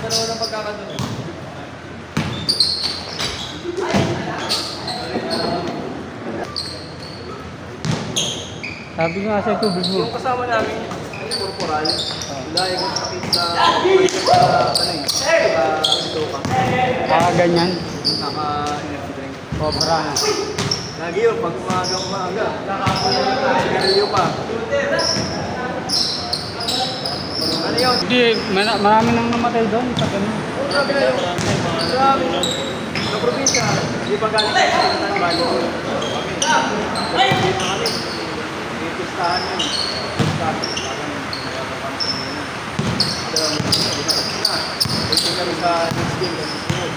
dalawa ng pagkakataon. Sabi ko nga sa tubig mo. Yung kasama namin, corporal, dahil ko sakit sa Doka. Ganyan. Naka-energy drink. Cobra na. Lagi yun, pag umaga. Sigarilyo pa. Ano yun? Hindi, marami nang namatay doon. Pag ano. Sabi na yun. Sa probinsya, di ba galing sa Silitan Valley? Hindi pa kami. May pistahan yun. Pistahan. Pwede kami sa next game kasi sunod.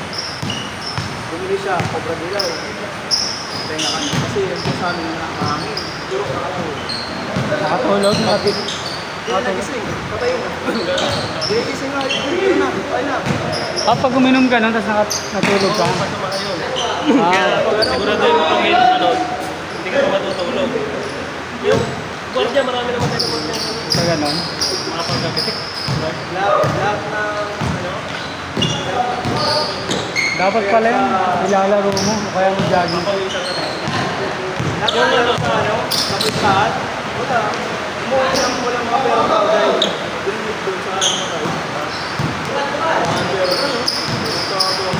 Bumili siya, Cobra Dilaw. Tenga kami. Kasi yun po sa amin na mahangin. Puro nakatulog. Nakatulog, nakatulog. Hindi na nagising. Patay yun. Hindi nagising na. Hindi na. Patay na. Pag uminom ka nun, tapos natulog ka. Sigurado yung pag may ano, hindi ka matutulog. Yung gwardiya, marami naman tayo naman yung Sa ganon. mga pagkakitik. Lahat ng Dapat pala yun, ilalaro mo, o kaya mo jogging. lahat ng sa pistahan, wala. Umuwi lang mo lang mga pera tao dahil dinimit doon sa mga tao. Mga pera ano? Ito ako ang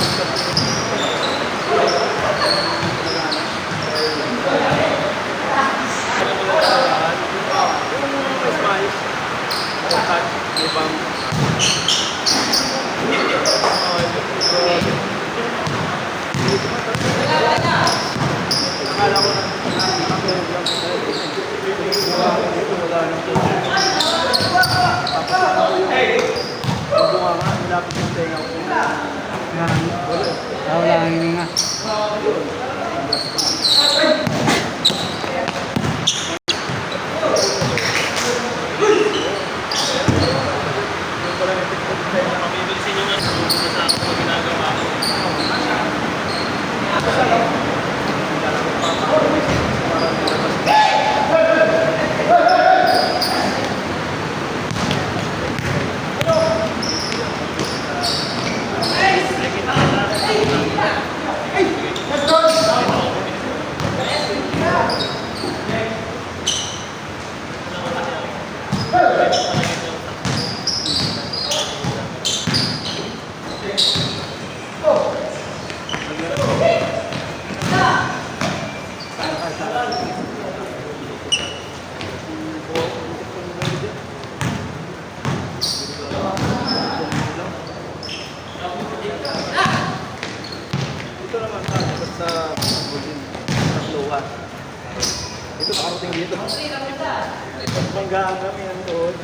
yung smiles, cut, ibang akala ko na nakatulog lang sa wala nang bunga nga, lapit yung tenga ko. Wala ang hininga. Mamibilisin yung ano, sa ako pag ginagawa ko. Dito naman sa Bulin, sa Kloa. Dito nakarating dito. Manggahan kami ang doon.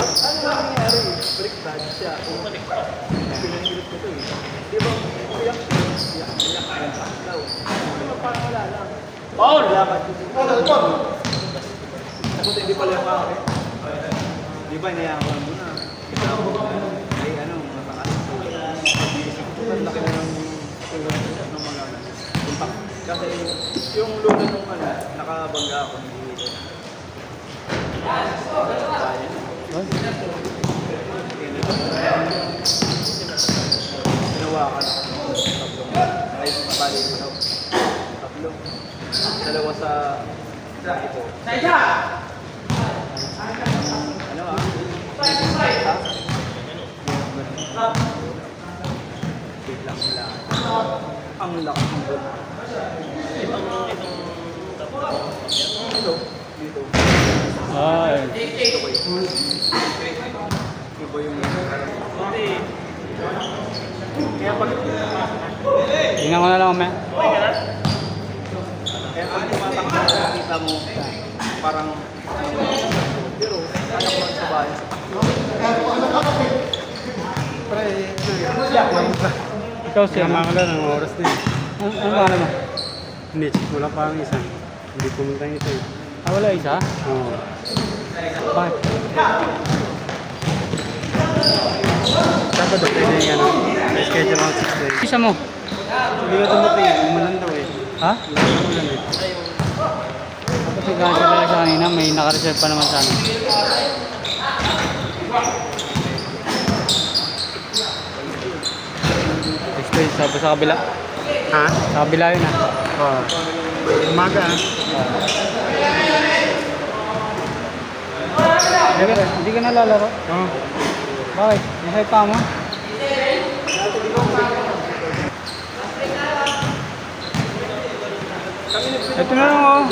Ano nangyari? Baliktad siya. Pinangilit ko ito eh. Di ba? Iyak siya. Iyak. Daw. Ano parang wala lang. Paul! Lakad ko dito. Takot hindi pala yung akin. Di ba inayaan ko lang doon na. Ay ano, matakas. Ang laki na ng tulad ng mga impact. Kasi yung luna nung ano, nakabangga ako. Hinawakan ako. Tatlong. Ay, mabali ko daw. Tatlong. Dalawa sa ito. Ano ah? Biglang wala. Ang lakas ng doon. Dito. Dito. Ay. Dito ko yun. Iba yung Hindi. kaya pag Tingnan ko na lang, mamaya. Okay ka na? kaya pag tumatakbo nakita mo parang pero anak ko lang sa bahay. Pre, Ikaw siya. Kaya makakala ng oras na yun. Ano ba mo? Hindi, wala pa ang isa. Hindi pumunta yung isa eh. Wala isa? Oo. Bakit? Sabado, pwede yung ano, schedule ang 6 days. Isa mo? Hindi ka dumating eh, umulan daw eh. Ha? Umulan eh. Tapos nag-cancel pala siya kanina, may naka-reserve pa naman sana. sa kabila. Ha? Sa kabila yun ah. Oo. Umaga ah. Hindi ka nalalaro? Oo. Bakit? Masay pa mo? Ito na lang oh.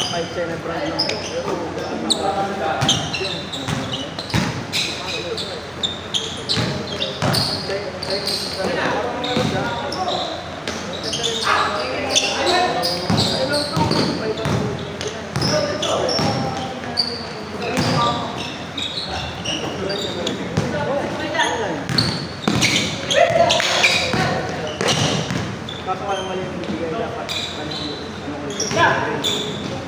May China brand lang. Kaso walang mali yung bibigay dapat. Nilaruan ko lang eh.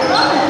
Kulang yung...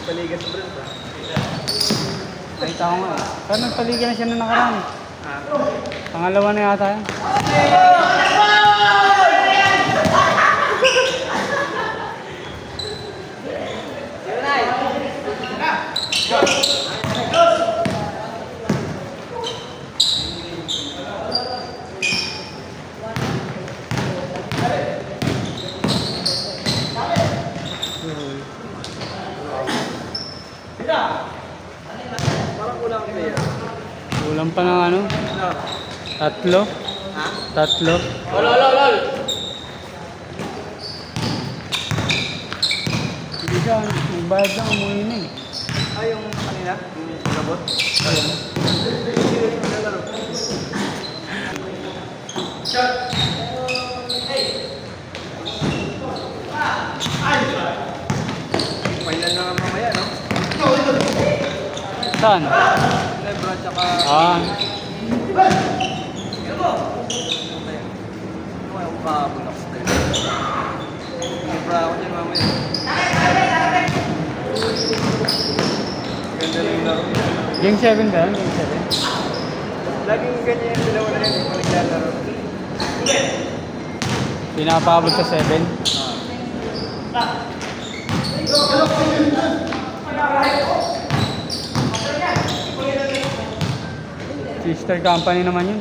Paligas sa brand ba? Nakita ko nga. Pero nagpaligan na siya na nakaraan. Pangalawa na yata yan. Parang kulang ang player. Kulang pa ng ano? Ano? Tatlo? Ha? Tatlo? Hindi siya. Nagbayad na. Umuwi na eh. Ay, yung kanina? Yung gabot? Ayun. Nalaro. Final na nga mamaya, no? Saan? Lebron tsaka... Ah. Ano kaya kung kahabol ako sa tayo? Lebron ako dyan mamaya. Ganda lang yung laro. Game 7 ba yan? Game 7? Laging ganyan yung dalawa na yun, yung naglalaro. Pinapabot sa 7. Sister company naman yun.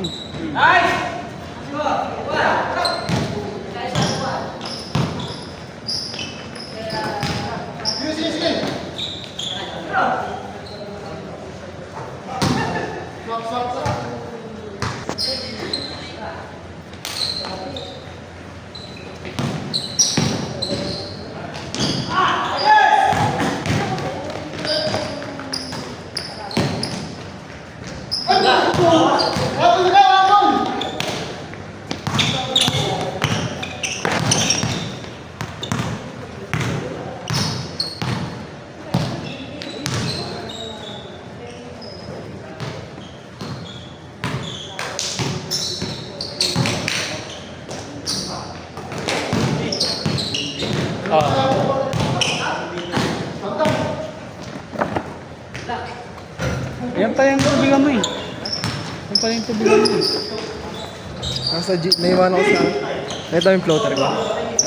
Yan pala yung tubigan mo eh. Yan pala yung tubigan mo eh. Nasa G, naiwan ako sa... Ito yung floater ko.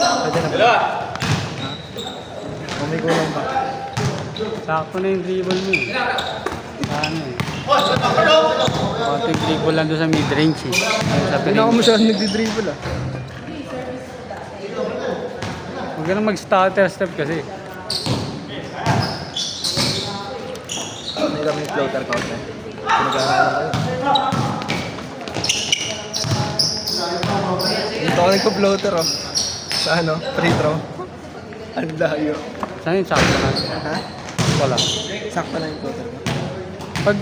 Pwede na ba? May kulang pa. Sakto na yung dribble mo eh. Ano eh. Konting dribble lang doon sa mid-range eh. Sa Hindi na ako masyadong nagdi-dribble ah. Huwag ka na mag-starter step kasi. May kami yung floater ko. Pinag-aaral ko yun. Dito ako nagpa-floater oh. Sa ano? Free throw. Ang layo. Saan yung sakto na? Ha? Wala. Sakto na yung floater ko. Pag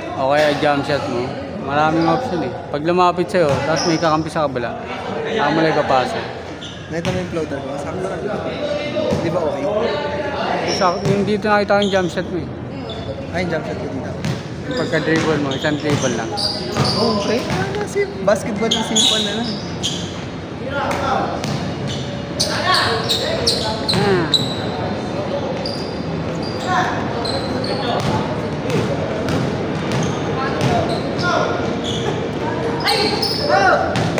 okay, jump shot mo, maraming option eh. Pag lumapit sa'yo, tapos may kakampi sa kabila, saka mo lang kapasa. Nakita mo yung floater ko. Sakto na. Di ba okay? Yung dito nakita ko yung jump shot mo eh. Ay, yung jump shot ko dito. Yung pagka-dribble mo, isang dribble lang. Oh, okay. Basketball yung simple na lang. Ah.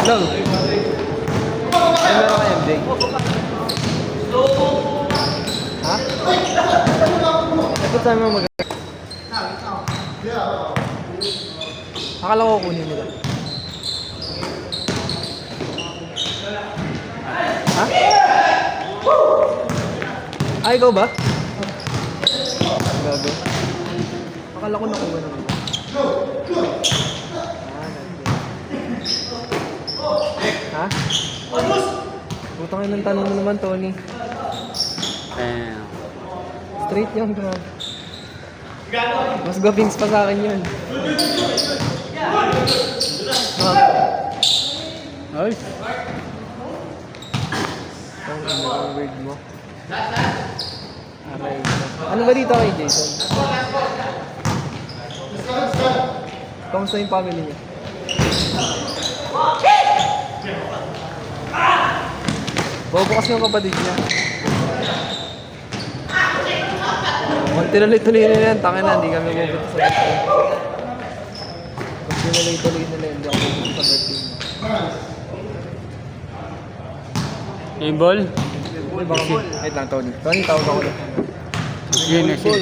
Hello. Ay, meron ka MJ? Ha? Ito sabi mo mag- Akala ko kunin nila. Ha? Ay, ikaw ba? Gago. Akala ko nakuha na nila. Ha? Putang ina ng tanong mo naman, Tony. Damn. Straight yung grabe. Mas gabings pa sa akin yun. Ay. Ang weird mo. Aray. Ano ba dito kay Jason? Kamusta yung family niya? Bobo kasi yung kapatid niya. Kung tinuloy-tuloy nila yan, tangin na, hindi kami mabuti sa birthday. Kung tinuloy-tuloy nila yan, hindi ako mabuti sa birthday niya. Yung ball? Uy, baka wait lang, Tony. Tony, tawag ako lang. Sige na siya.